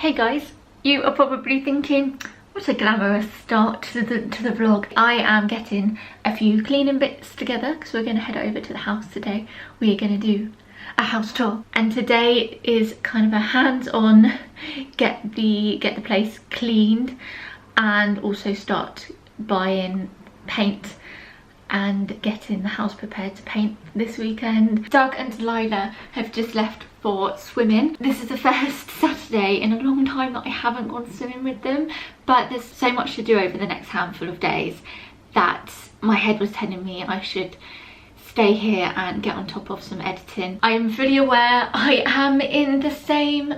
Hey guys, you are probably thinking, what a glamorous start to the vlog. I am getting a few cleaning bits together because we're going to head over to the house today. We are going to do a house tour, and today is kind of a hands-on get the place cleaned and also start buying paint and getting the house prepared to paint this weekend. Doug and Delilah have just left for swimming. This is the first Saturday in a long time that I haven't gone swimming with them, but there's so much to do over the next handful of days that my head was telling me I should stay here and get on top of some editing. I am fully aware I am in the same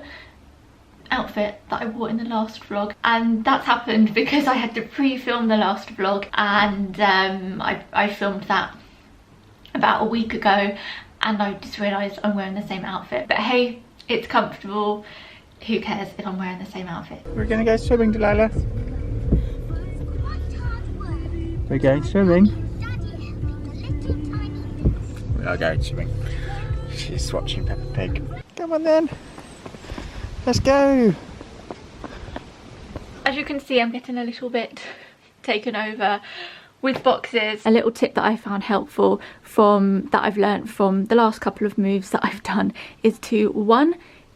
outfit that I wore in the last vlog, and that's happened because I had to pre-film the last vlog, and I filmed that about a week ago, and I just realised I'm wearing the same outfit. But hey, it's comfortable, who cares if I'm wearing the same outfit. We're gonna go swimming, Delilah. We're going swimming. We are going swimming. She's watching Peppa Pig. Come on then. Let's go. As you can see, I'm getting a little bit taken over with boxes. A little tip that I found helpful that I've learnt from the last couple of moves that I've done is to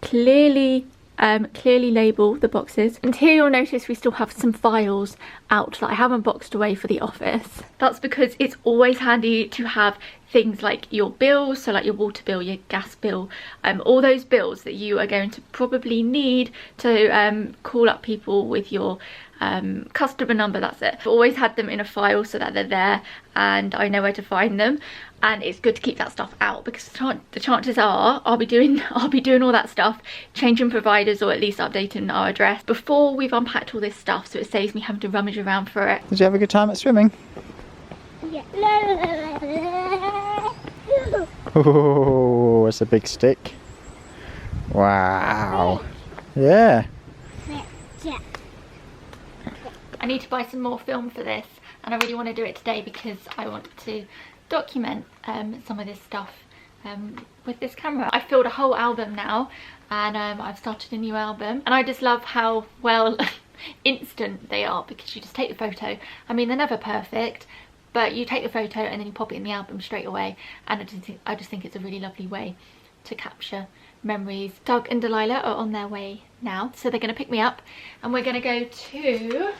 clearly label the boxes. And here you'll notice we still have some files out that I haven't boxed away for the office. That's because it's always handy to have things like your bills, so like your water bill, your gas bill, all those bills that you are going to probably need to call up people with your customer number. That's it. I've always had them in a file so that they're there and I know where to find them, and it's good to keep that stuff out because the chances are I'll be doing all that stuff, changing providers or at least updating our address before we've unpacked all this stuff, so it saves me having to rummage around for it. Did you have a good time at swimming? Yeah. Oh, it's a big stick. Wow. Yeah. I need to buy some more film for this, and I really want to do it today because I want to document some of this stuff with this camera. I filled a whole album now, and I've started a new album, and I just love how well instant they are because you just take the photo. I mean, they're never perfect, but you take the photo and then you pop it in the album straight away, and I just think it's a really lovely way to capture memories. Doug and Delilah are on their way now, so they're going to pick me up and we're going to go to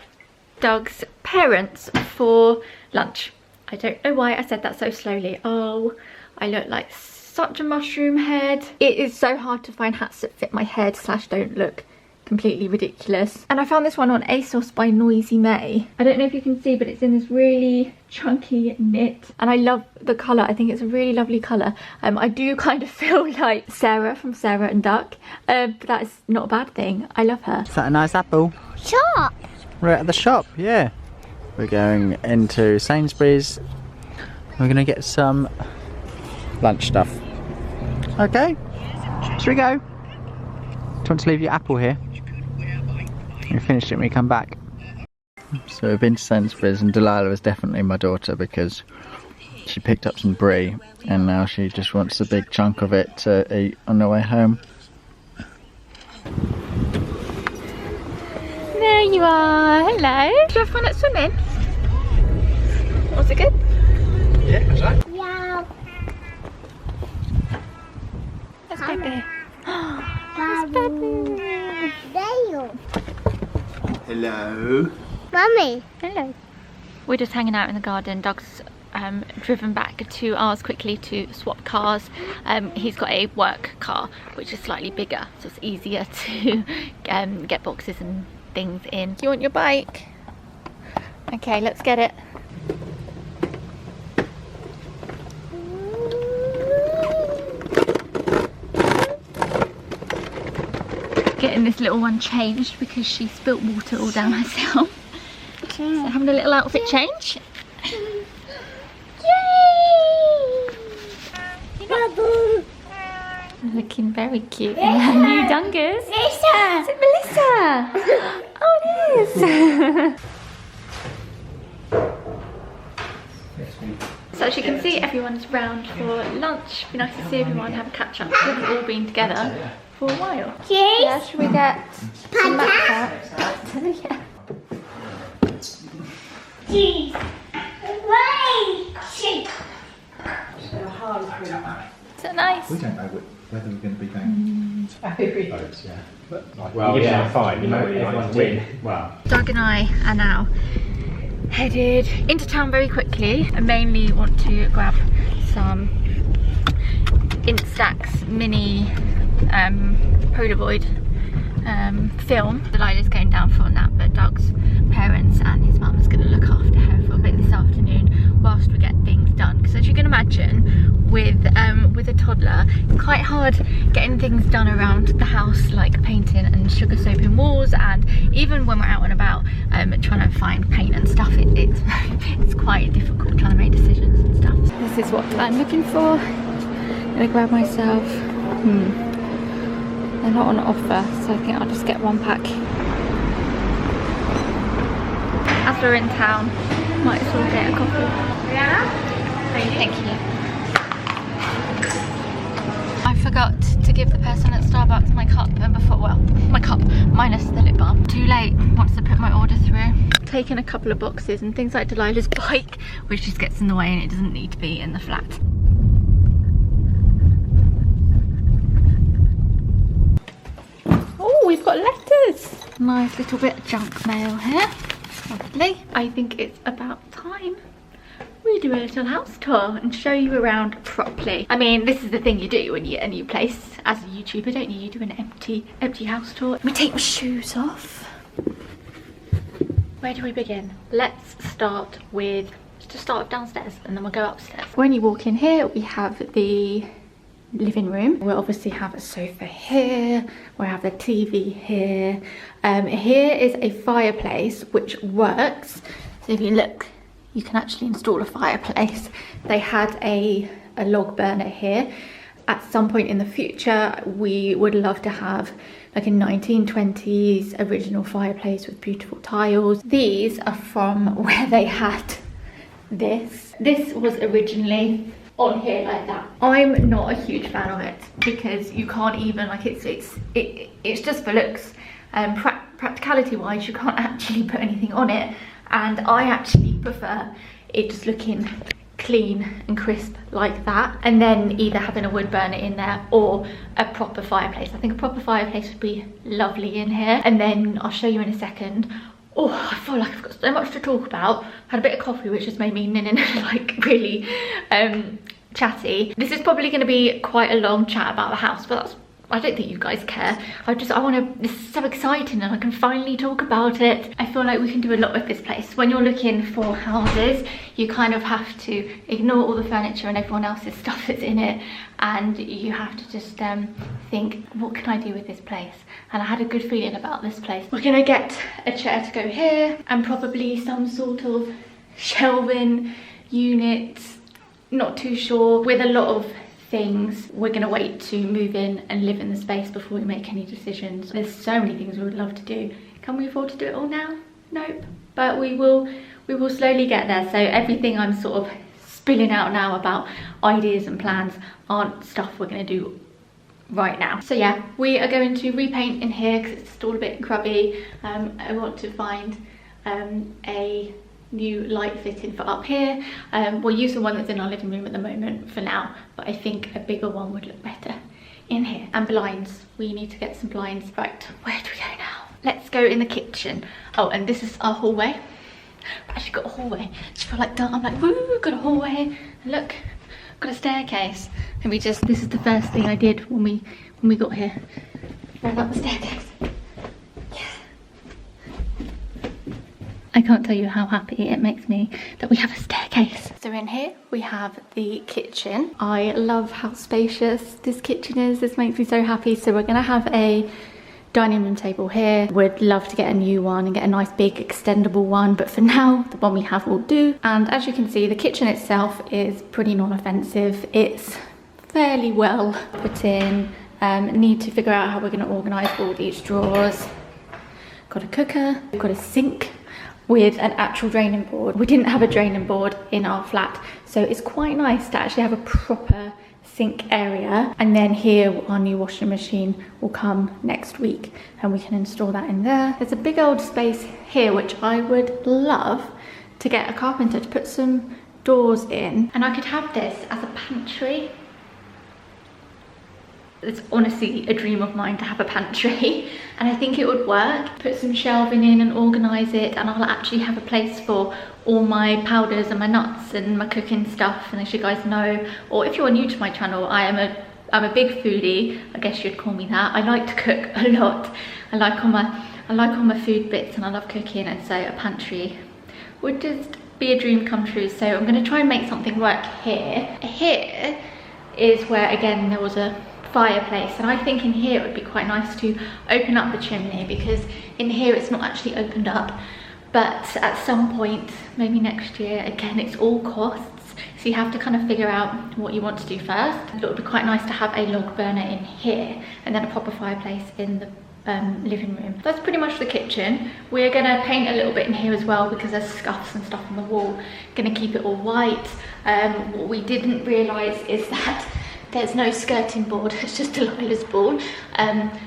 Doug's parents for lunch. I don't know why I said that so slowly. Oh, I look like such a mushroom head. It is so hard to find hats that fit my head / don't look completely ridiculous. And I found this one on ASOS by Noisy May. I don't know if you can see, but it's in this really chunky knit, and I love the colour. I think it's a really lovely colour. I do kind of feel like Sarah from Sarah and Duck, but that is not a bad thing. I love her. Is that a nice apple? Shop. We're at the shop, yeah. We're going into Sainsbury's. We're going to get some lunch stuff. Okay, should we go? Do you want to leave your apple here? You finished it when we come back. So we've been to Sainsbury's, and Delilah is definitely my daughter because she picked up some brie and now she just wants a big chunk of it to eat on the way home. There you are. Hello. Did you have fun at swimming? Was it good? Yeah, that's right. Yeah. That's Pepe. That's Pepe. There. Hello. Mummy. Hello. We're just hanging out in the garden. Doug's driven back 2 hours quickly to swap cars. He's got a work car which is slightly bigger, so it's easier to get boxes and things in. You want your bike? Okay, let's get it. Getting this little one changed because she spilt water all down herself. So having a little outfit change. Yay! Looking very cute in her new dungas. Melissa! Is it Melissa? Oh, it is. So as you can see, everyone's round for lunch. Be nice to see everyone, have a catch up. We've all been together for a while. Cheese. Yeah, should we get some macaroni? Yeah. Cheese. Wait. Cheese. Is it nice? We don't know whether we're going to be going to votes, yeah. Well, yeah, fine. You know, everyone's win. Well, Doug and I are now headed into town very quickly. I mainly want to grab some Instax mini Polaroid film. Delilah's going down for a nap, but Doug's parents and his mum is going to look after her for a bit this afternoon whilst we get things done. Because as you can imagine, with a toddler, it's quite hard getting things done around the house, like painting and sugar soaping walls, and even when we're out and about trying to find paint and stuff, it's quite difficult trying to make decisions and stuff. This is what I'm looking for. I'm gonna grab myself. They're not on offer, so I think I'll just get one pack. As we're in town, might as well get a coffee. Yeah? Thank you. I forgot to give the person at Starbucks my cup, and my cup minus the lip balm. Too late once I put my order through. Taken a couple of boxes and things like Delilah's bike, which just gets in the way and it doesn't need to be in the flat. Oh, we've got letters. Nice little bit of junk mail here. Lovely. I think it's about time we do a little house tour and show you around properly. I mean, this is the thing you do when you get a new place as a YouTuber, don't you? You do an empty house tour. Let me take my shoes off. Where do we begin? Let's start with downstairs and then we'll go upstairs. When you walk in here, we have the living room. We'll obviously have a sofa here. We'll have the TV here. Here is a fireplace which works. So if you look, you can actually install a fireplace. They had a log burner here. At some point in the future, we would love to have like a 1920s original fireplace with beautiful tiles. These are from where they had this. This was originally on here like that. I'm not a huge fan of it because you can't even, like, it's just for looks. Practicality wise, you can't actually put anything on it, and I actually prefer it just looking clean and crisp like that, and then either having a wood burner in there or a proper fireplace. I think a proper fireplace would be lovely in here, and then I'll show you in a second. Oh, I feel like I've got so much to talk about. Had a bit of coffee, which has made me like really chatty. This is probably going to be quite a long chat about the house, but I don't think you guys care. This is so exciting and I can finally talk about it. I feel like we can do a lot with this place. When you're looking for houses, you kind of have to ignore all the furniture and everyone else's stuff that's in it, and you have to just think, what can I do with this place? And I had a good feeling about this place. We're gonna get a chair to go here and probably some sort of shelving unit, not too sure. With a lot of things, we're gonna wait to move in and live in the space before we make any decisions. There's so many things we would love to do. Can we afford to do it all now? Nope. But we will slowly get there. So everything I'm sort of spilling out now about ideas and plans aren't stuff we're gonna do right now. So yeah, we are going to repaint in here because it's still a bit grubby. I want to find a new light fitting for up here. We'll use the one that's in our living room at the moment for now, but I think a bigger one would look better in here. And blinds, we need to get some blinds. Right, where do we go now? Let's go in the kitchen. Oh, and this is our hallway. I've actually got a hallway. I feel like I'm like, woo, got a hallway. And look, got a staircase. And this is the first thing I did when we got here. Right up the staircase. I can't tell you how happy it makes me that we have a staircase. So in here we have the kitchen. I love how spacious this kitchen is. This makes me so happy. So we're gonna have a dining room table here. Would love to get a new one and get a nice big extendable one, but for now the one we have will do. And as you can see, the kitchen itself is pretty non-offensive. It's fairly well put in. Need to figure out how we're gonna organize all these drawers. Got a cooker, we've got a sink with an actual draining board. We didn't have a draining board in our flat, so it's quite nice to actually have a proper sink area. And then here our new washing machine will come next week and we can install that in there. There's a big old space here which I would love to get a carpenter to put some doors in, and I could have this as a pantry. It's honestly a dream of mine to have a pantry, and I think it would work. Put some shelving in and organise it, and I'll actually have a place for all my powders and my nuts and my cooking stuff. And as you guys know, or if you're new to my channel, I'm a big foodie, I guess you'd call me that. I like to cook a lot. I like all my food bits, and I love cooking, and so a pantry would just be a dream come true. So I'm going to try and make something work here. Here is where, again, there was a fireplace, and I think in here it would be quite nice to open up the chimney, because in here it's not actually opened up. But at some point, maybe next year, again, it's all costs, so you have to kind of figure out what you want to do first. It would be quite nice to have a log burner in here and then a proper fireplace in the living room. That's pretty much the kitchen. We're gonna paint a little bit in here as well, because there's scuffs and stuff on the wall. Gonna keep it all white. What we didn't realise is that there's no skirting board. It's just Delilah's board.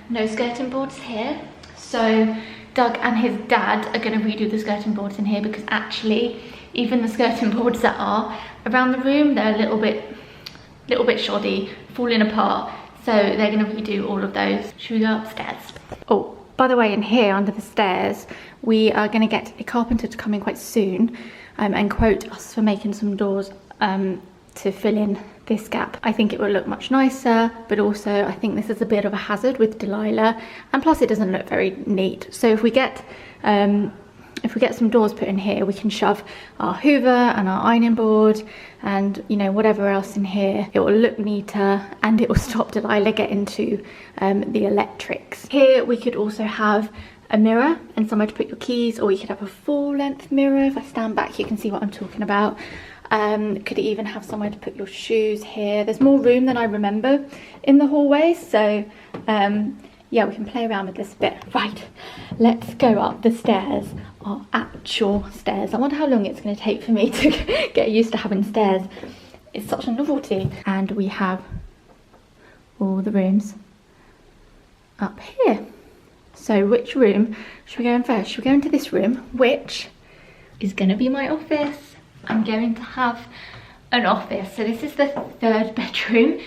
No skirting boards here. So Doug and his dad are going to redo the skirting boards in here, because actually even the skirting boards that are around the room, they're a little bit shoddy, falling apart. So they're going to redo all of those. Should we go upstairs? Oh, by the way, in here under the stairs, we are going to get a carpenter to come in quite soon and quote us for making some doors to fill in this gap. I think it will look much nicer, but also I think this is a bit of a hazard with Delilah, and plus it doesn't look very neat. So if we get some doors put in here, we can shove our hoover and our ironing board and, you know, whatever else in here. It will look neater, and it will stop Delilah getting to the electrics. Here we could also have a mirror and somewhere to put your keys, or you could have a full-length mirror. If I stand back, you can see what I'm talking about. Could even have somewhere to put your shoes here. There's more room than I remember in the hallway, so yeah, we can play around with this a bit. Right, let's go up the stairs, our actual stairs. I wonder how long it's going to take for me to get used to having stairs. It's such a novelty. And we have all the rooms up here. So which room should we go in first? Should we go into this room, which is going to be my office? I'm going to have an office. So this is the third bedroom,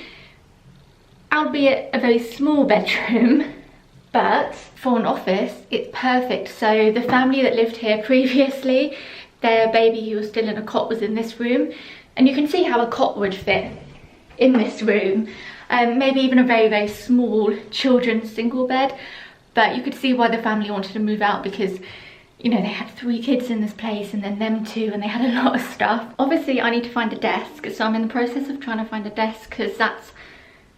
albeit a very small bedroom, but for an office, it's perfect. So the family that lived here previously, their baby who was still in a cot was in this room, and you can see how a cot would fit in this room. Maybe even a very, very small children's single bed, but you could see why the family wanted to move out, because you know, they had 3 kids in this place and then them 2, and they had a lot of stuff. Obviously, I need to find a desk, so I'm in the process of trying to find a desk, because that's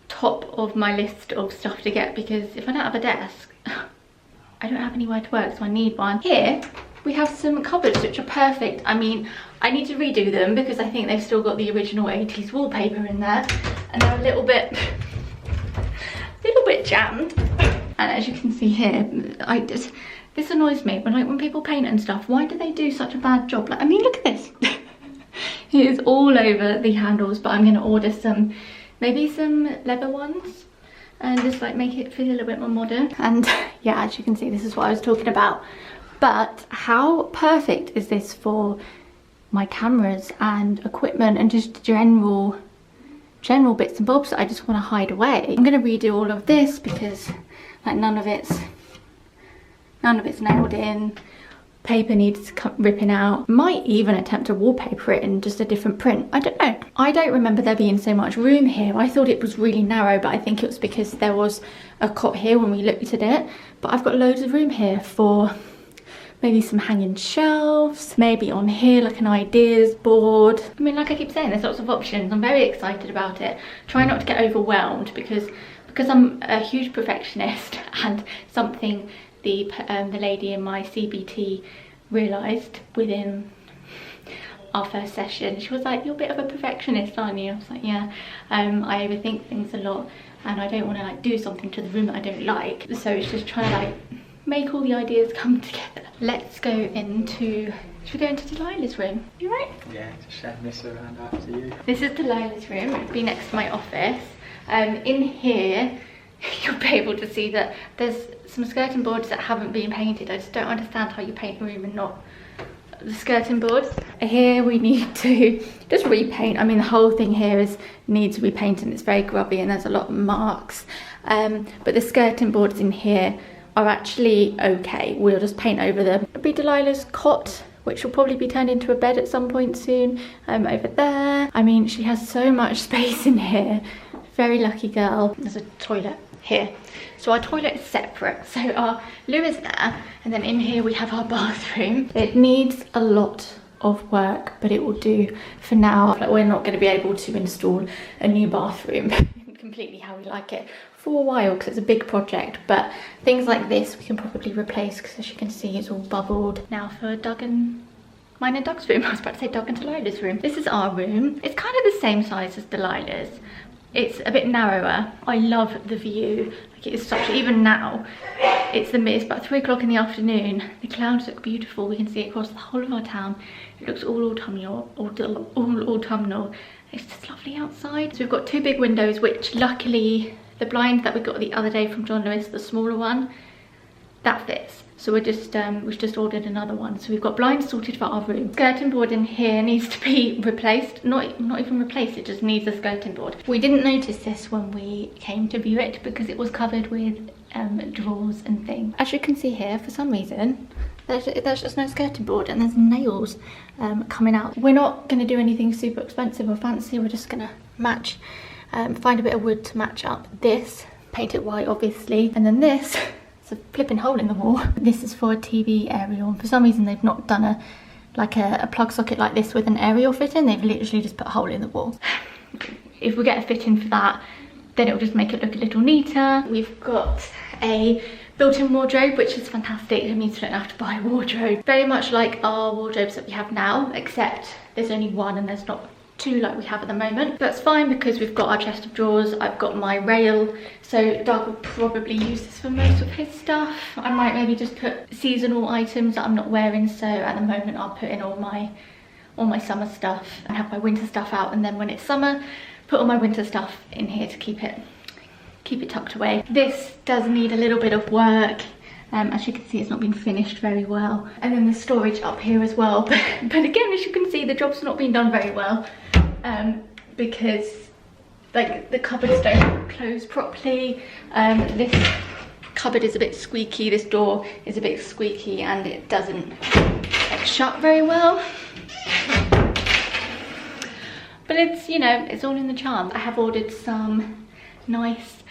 top of my list of stuff to get, because if I don't have a desk, I don't have anywhere to work, so I need one. Here, we have some cupboards, which are perfect. I mean, I need to redo them, because I think they've still got the original 80s wallpaper in there, and they're a little bit jammed. And as you can see here, this annoys me when people paint and stuff. Why do they do such a bad job? Like, I mean, look at this. It is all over the handles, but I'm going to order maybe some leather ones, and just like make it feel a little bit more modern. And yeah, as you can see, this is what I was talking about. But how perfect is this for my cameras and equipment and just general bits and bobs that I just want to hide away. I'm going to redo all of this, because like none of it's nailed in. Paper needs ripping out. Might even attempt to wallpaper it in just a different print. I don't know. I don't remember there being so much room here. I thought it was really narrow, but I think it was because there was a cot here when we looked at it. But I've got loads of room here for maybe some hanging shelves, maybe on here like an ideas board. I mean, like I keep saying, there's lots of options. I'm very excited about it. Try not to get overwhelmed, because I'm a huge perfectionist, and something the lady in my CBT realised within our first session. She was like, "You're a bit of a perfectionist, aren't you?" I was like, "Yeah, I overthink things a lot, and I don't want to like do something to the room that I don't like." So it's just trying to like make all the ideas come together. Let's go into, should we go into Delilah's room? You right? Yeah, just showing this around after you. This is Delilah's room. It'd be next to my office. In here, you'll be able to see that there's some skirting boards that haven't been painted. I just don't understand how you paint a room and not the skirting boards. Here we need to just repaint. I mean, the whole thing here needs repainting. It's very grubby and there's a lot of marks. But the skirting boards in here are actually okay. We'll just paint over them. It'll be Delilah's cot, which will probably be turned into a bed at some point soon. Over there. I mean, she has so much space in here. Very lucky girl. There's a toilet here. So our toilet is separate. So our loo is there. And then in here we have our bathroom. It needs a lot of work, but it will do for now. Like, we're not going to be able to install a new bathroom completely how we like it for a while because it's a big project, but things like this we can probably replace because as you can see it's all bubbled. Now for mine and Doug's room. I was about to say Doug and Delilah's room. This is our room. It's kind of the same size as Delilah's. It's a bit narrower. I love the view. Like, it is such, even now, it's about 3 o'clock in the afternoon. The clouds look beautiful. We can see across the whole of our town. It looks all autumnal. It's just lovely outside. So we've got 2 big windows, which luckily the blind that we got the other day from John Lewis, the smaller one, that fits. So we've just ordered another one. So we've got blinds sorted for our room. Skirting board in here needs to be replaced. Not even replaced, it just needs a skirting board. We didn't notice this when we came to view it because it was covered with drawers and things. As you can see here, for some reason, there's just no skirting board and there's nails coming out. We're not going to do anything super expensive or fancy. We're just going to find a bit of wood to match up this, paint it white obviously, and then this. A flipping hole in the wall. This is for a TV aerial. For some reason they've not done a plug socket like this with an aerial fitting. They've literally just put a hole in the wall. If we get a fitting for that, then it'll just make it look a little neater. We've got a built-in wardrobe, which is fantastic. It means we don't have to buy a wardrobe. Very much like our wardrobes that we have now, except there's only one and there's not 2 like we have at the moment. That's fine because we've got our chest of drawers. I've got my rail, so Doug will probably use this for most of his stuff. I might maybe just put seasonal items that I'm not wearing, so at the moment I'll put in all my summer stuff and have my winter stuff out, and then when it's summer, put all my winter stuff in here to keep it tucked away. This does need a little bit of work. As you can see, it's not been finished very well. And then the storage up here as well. But again, as you can see, the job's not been done very well because like the cupboards don't close properly. This cupboard is a bit squeaky, this door is a bit squeaky, and it doesn't shut very well. But it's, you know, it's all in the charm. I have ordered some nice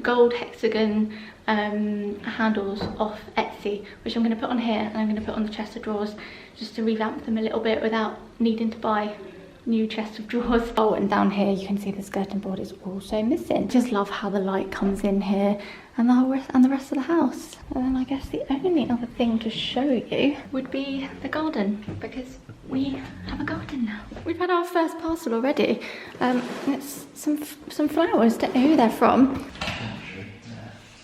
gold hexagon handles off Etsy, which I'm going to put on here, and I'm going to put on the chest of drawers just to revamp them a little bit without needing to buy new chest of drawers. Oh, and down here you can see the skirting board is also missing. Just love how the light comes in here and the rest of the house. And then I guess the only other thing to show you would be the garden, because we have a garden now. We've had our first parcel already. And it's some flowers. Don't know who they're from.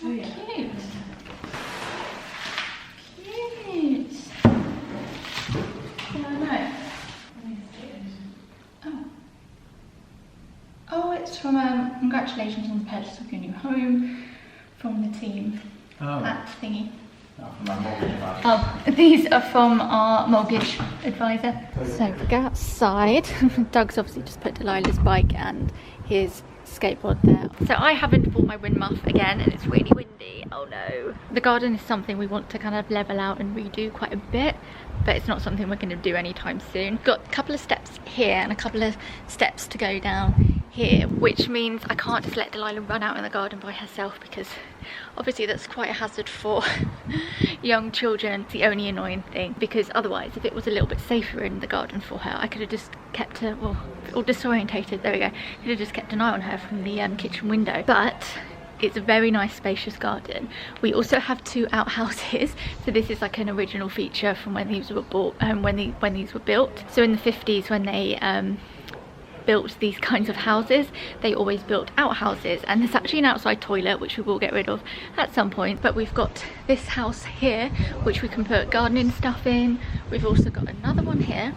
Oh, cute. Cute. I know. Oh, it's from congratulations on the purchase of your new home from the team at Thingy. Oh, from my mortgage advisor. Oh, these are from our mortgage advisor. So we go outside. Doug's obviously just put Delilah's bike and his skateboard there. So I haven't bought my wind muff again, and it's really windy. Oh no. The garden is something we want to kind of level out and redo quite a bit, but it's not something we're going to do anytime soon. Got a couple of steps here and a couple of steps to go down here, which means I can't just let Delilah run out in the garden by herself, because obviously that's quite a hazard for young children. It's the only annoying thing, because otherwise if it was a little bit safer in the garden for her, I could have just kept her, well, all disorientated, there we go, could have just kept an eye on her from the kitchen window. But it's a very nice spacious garden. We also have 2 outhouses, so this is like an original feature from when these were bought, when these were built. So in the 50s, when they built these kinds of houses. They always built outhouses, and there's actually an outside toilet which we will get rid of at some point. But we've got this house here which we can put gardening stuff in. We've also got another one here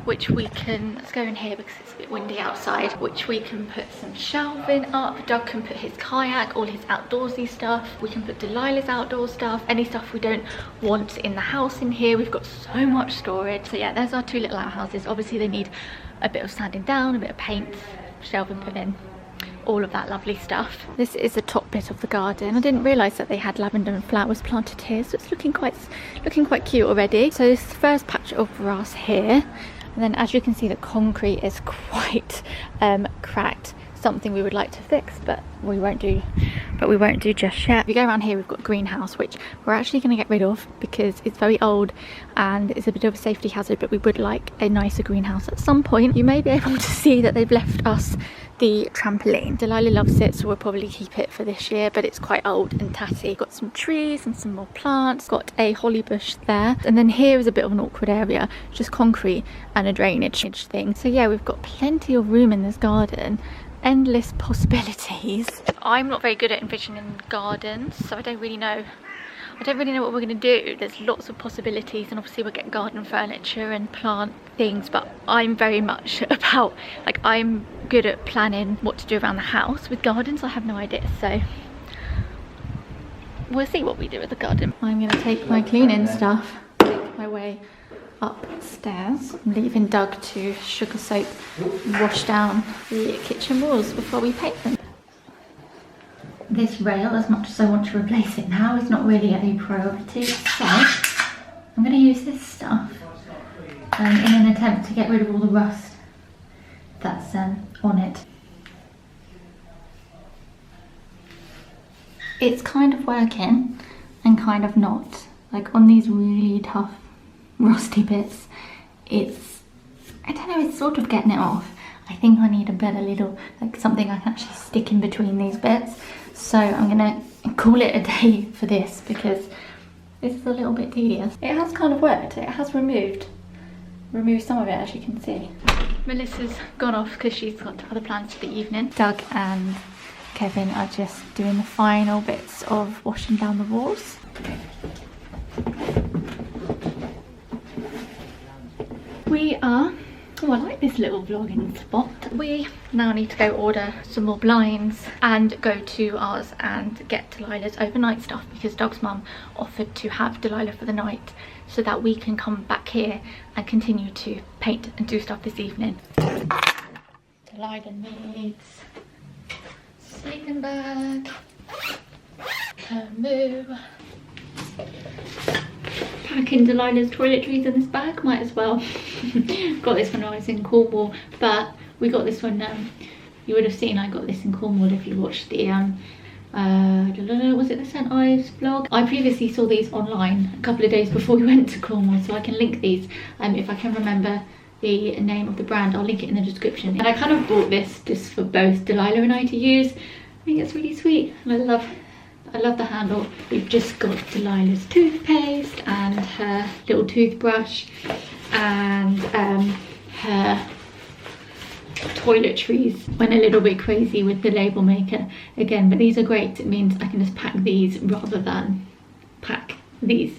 which we can, let's go in here because it's a bit windy outside, which we can put some shelving up. Doug can put his kayak, all his outdoorsy stuff. We can put Delilah's outdoor stuff, any stuff we don't want in the house in here. We've got so much storage. So yeah, there's our two little outhouses. Obviously they need a bit of sanding down, a bit of paint, shelving put in, all of that lovely stuff. This is the top bit of the garden. I didn't realise that they had lavender and flowers planted here, so it's looking quite cute already. So this is the first patch of grass here, and then as you can see the concrete is quite cracked. Something we would like to fix, but we won't do just yet. If you go around here, we've got a greenhouse which we're actually going to get rid of because it's very old and it's a bit of a safety hazard, but we would like a nicer greenhouse at some point. You may be able to see that they've left us the trampoline. Delilah loves it, so we'll probably keep it for this year, but it's quite old and tatty. Got some trees and some more plants, got a holly bush there, and then here is a bit of an awkward area, just concrete and a drainage thing. So yeah, we've got plenty of room in this garden, endless possibilities. I'm not very good at envisioning gardens, so I don't really know what we're going to do. There's lots of possibilities, and obviously we'll get garden furniture and plant things, but I'm very much about, like, I'm good at planning what to do around the house. With gardens I have no idea, so we'll see what we do with the garden. I'm going to take my cleaning stuff, make my way upstairs. I'm leaving Doug to sugar soap wash down the kitchen walls before we paint them. This rail, as much as I want to replace it now, is not really a priority, so I'm going to use this stuff in an attempt to get rid of all the rust that's on it. It's kind of working and kind of not. Like on these really tough rusty bits, I don't know, it's sort of getting it off. I think I need a better little, like something I can actually stick in between these bits. So I'm gonna call it a day for this because this is a little bit tedious. It has kind of worked. It has removed some of it, as you can see. Melissa's gone off because she's got other plans for the evening. Doug and Kevin are just doing the final bits of washing down the walls. We are, oh, I like this little vlogging spot. We now need to go order some more blinds and go to ours and get Delilah's overnight stuff, because Doug's mum offered to have Delilah for the night so that we can come back here and continue to paint and do stuff this evening. Delilah needs sleeping bag, her moo. Packing Delilah's toiletries in this bag, might as well. Got this when I was in Cornwall, but we got this one, you would have seen I got this in Cornwall if you watched the was it the St Ives vlog? I previously saw these online a couple of days before we went to Cornwall, so I can link these if I can remember the name of the brand. I'll link it in the description. And I kind of bought this just for both Delilah and I to use. I think it's really sweet, and I love the handle. We've just got Delilah's toothpaste and her little toothbrush and her toiletries. Went a little bit crazy with the label maker again, but these are great. It means I can just pack these rather than pack these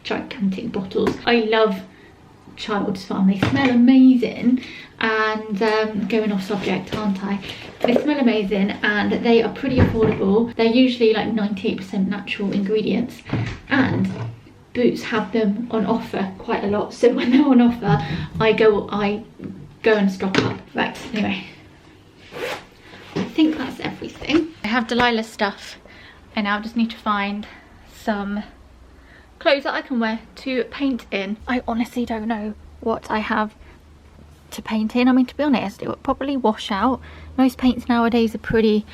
gigantic bottles. I love Child's Farm. They smell amazing, and going off subject, aren't I? They smell amazing and they are pretty affordable. They're usually like 98% natural ingredients, and Boots have them on offer quite a lot, so when they're on offer I go and stock up. Right, anyway, I think that's everything. I have Delilah's stuff. I now just need to find some clothes that I can wear to paint in. I honestly don't know what I have to paint in. I mean, to be honest, it would probably wash out. Most paints nowadays are pretty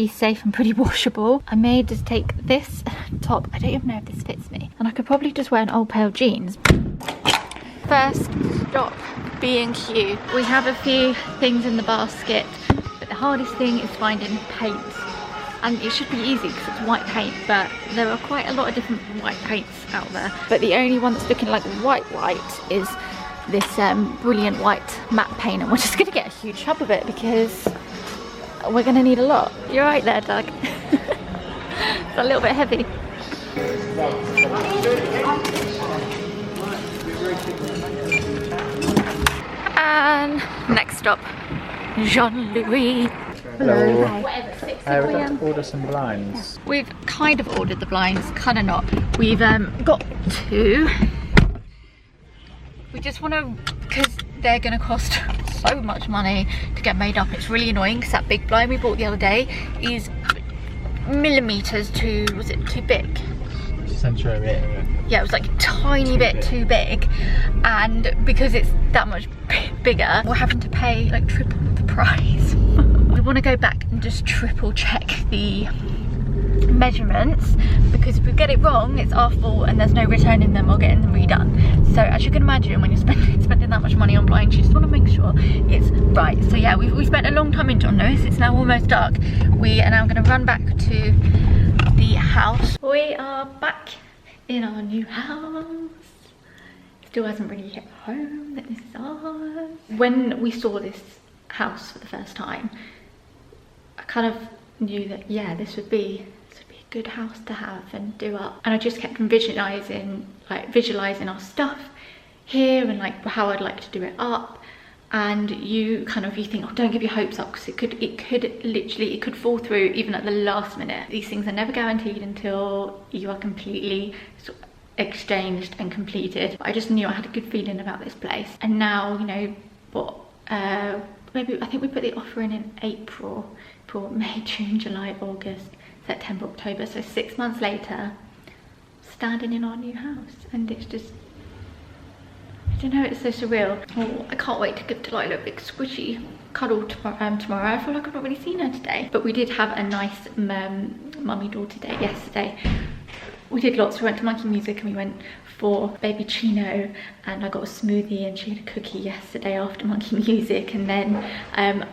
safe and pretty washable. I may just take this top. I don't even know if this fits me, and I could probably just wear an old pair of jeans. First stop, B&Q. We have a few things in the basket, but the hardest thing is finding paint. And it should be easy because it's white paint, but there are quite a lot of different white paints out there. But the only one that's looking like white is this brilliant white matte paint, and we're just going to get a huge tub of it because we're going to need a lot. You're right there, Doug. It's a little bit heavy. And next stop, Jean-Louis. Hello. Whatever, We've got to order some blinds. We've kind of ordered the blinds, kind of not. We've got two. We just want to, because they're going to cost so much money to get made up. It's really annoying because that big blind we bought the other day is millimeters too, was it too big? Centre bit. Yeah, it was like a tiny bit too big, and because it's that much bigger, we're having to pay like triple the price. We want to go back and just triple check the measurements, because if we get it wrong, it's our fault and there's no returning them or getting them redone. So as you can imagine, when you're spending that much money on blinds, you just want to make sure it's right. So yeah, we spent a long time in John Lewis. It's now almost dark. We are now going to run back to the house. We are back in our new house. Still hasn't really hit home that this is ours. When we saw this house for the first time, I kind of knew that, yeah, this would be a good house to have and do up. And I just kept visualizing our stuff here and like how I'd like to do it up. And you think, oh, don't give your hopes up, because it could fall through even at the last minute. These things are never guaranteed until you are completely sort of exchanged and completed. But I just knew I had a good feeling about this place. And now, you know what, maybe I think we put the offer in April, May, June, July, August, September, October. So 6 months later, standing in our new house, and it's just, I don't know, it's so surreal. Oh, I can't wait to give Delilah a big squishy cuddle tomorrow. I feel like I've not really seen her today. But we did have a nice mummy-daughter day yesterday. We did lots. We went to Monkey Music and we went for baby Chino, and I got a smoothie and she had a cookie yesterday after Monkey Music. And then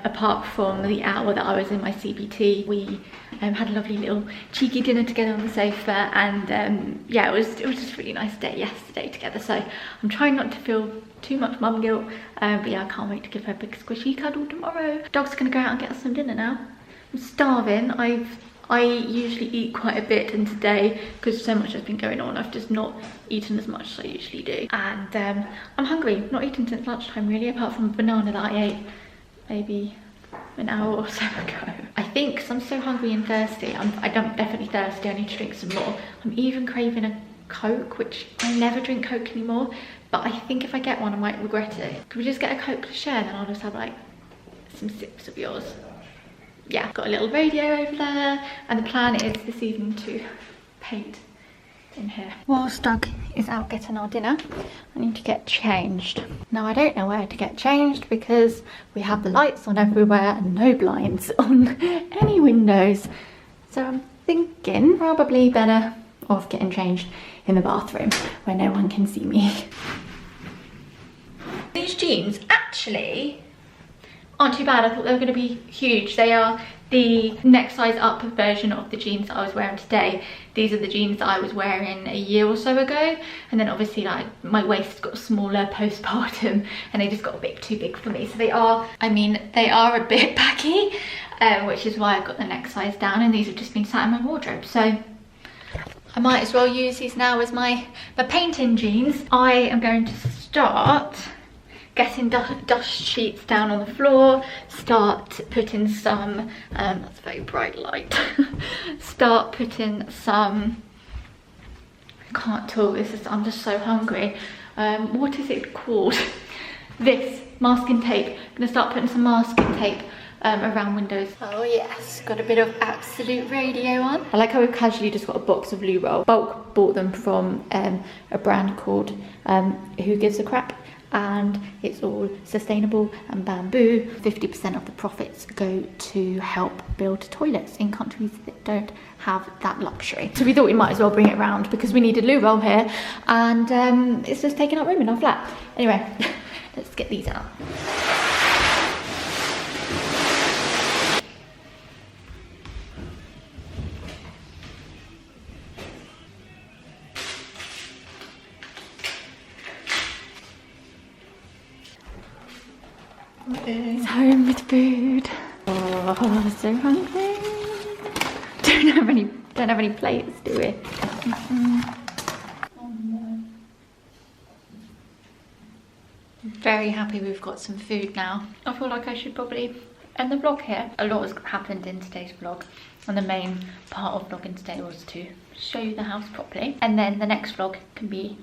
apart from the hour that I was in my CBT, we had a lovely little cheeky dinner together on the sofa, and yeah, it was just a really nice day yesterday together. So I'm trying not to feel too much mum guilt, but yeah, I can't wait to give her a big squishy cuddle tomorrow. Dog's gonna go out and get us some dinner now. I'm starving. I usually eat quite a bit, and today, because so much has been going on, I've just not eaten as much as I usually do. And I'm hungry. Not eaten since lunchtime really, apart from a banana that I ate maybe an hour or so ago. I think, because I'm so hungry and thirsty, I'm definitely thirsty, I need to drink some more. I'm even craving a Coke, which I never drink Coke anymore, but I think if I get one I might regret it. Could we just get a Coke to share, then I'll just have like some sips of yours. Yeah, got a little radio over there, and the plan is this evening to paint in here. Whilst Doug is out getting our dinner, I need to get changed. Now I don't know where to get changed because we have the lights on everywhere and no blinds on any windows. So I'm thinking probably better off getting changed in the bathroom where no one can see me. These jeans actually aren't too bad. I thought they were going to be huge. They are the next size up version of the jeans that I was wearing today. These are the jeans that I was wearing a year or so ago, and then obviously like my waist got smaller postpartum and they just got a bit too big for me. So they are, I mean, they are a bit baggy, which is why I got the next size down, and these have just been sat in my wardrobe. So I might as well use these now as my painting jeans. I am going to start getting dust sheets down on the floor, start putting some, that's a very bright light, start putting some, I can't talk, I'm just so hungry. What is it called? This, masking tape. I'm gonna start putting some masking tape around windows. Oh yes, got a bit of Absolute Radio on. I like how we've casually just got a box of loo roll. Bulk bought them from a brand called Who Gives a Crap, and it's all sustainable and bamboo. 50% of the profits go to help build toilets in countries that don't have that luxury. So we thought we might as well bring it round because we need a loo roll here, and it's just taking up room in our flat. Anyway, let's get these out. It's home with food. Oh, so hungry. Don't have any plates, do we? Oh no. Very happy we've got some food now. I feel like I should probably end the vlog here. A lot has happened in today's vlog, and the main part of vlogging today was to show you the house properly, and then the next vlog can be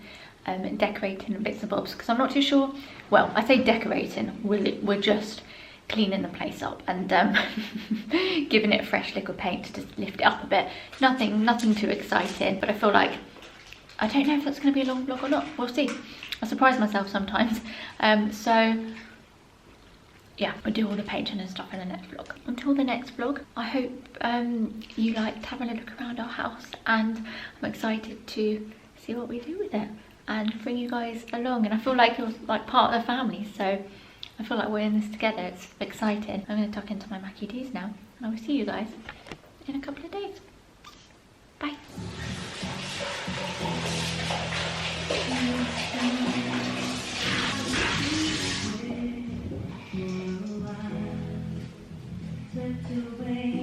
decorating and bits and bobs, because I'm not too sure. Well, I say decorating, we're just cleaning the place up and giving it a fresh lick of paint to just lift it up a bit. Nothing too exciting, but I feel like, I don't know if that's going to be a long vlog or not. We'll see. I surprise myself sometimes. So yeah, we'll do all the painting and stuff in the next vlog. Until the next vlog, I hope you liked having a look around our house, and I'm excited to see what we do with it and bring you guys along. And I feel like it was like part of the family, so I feel like we're in this together. It's exciting. I'm going to tuck into my Mackie D's now, and I will see you guys in a couple of days. Bye. Away.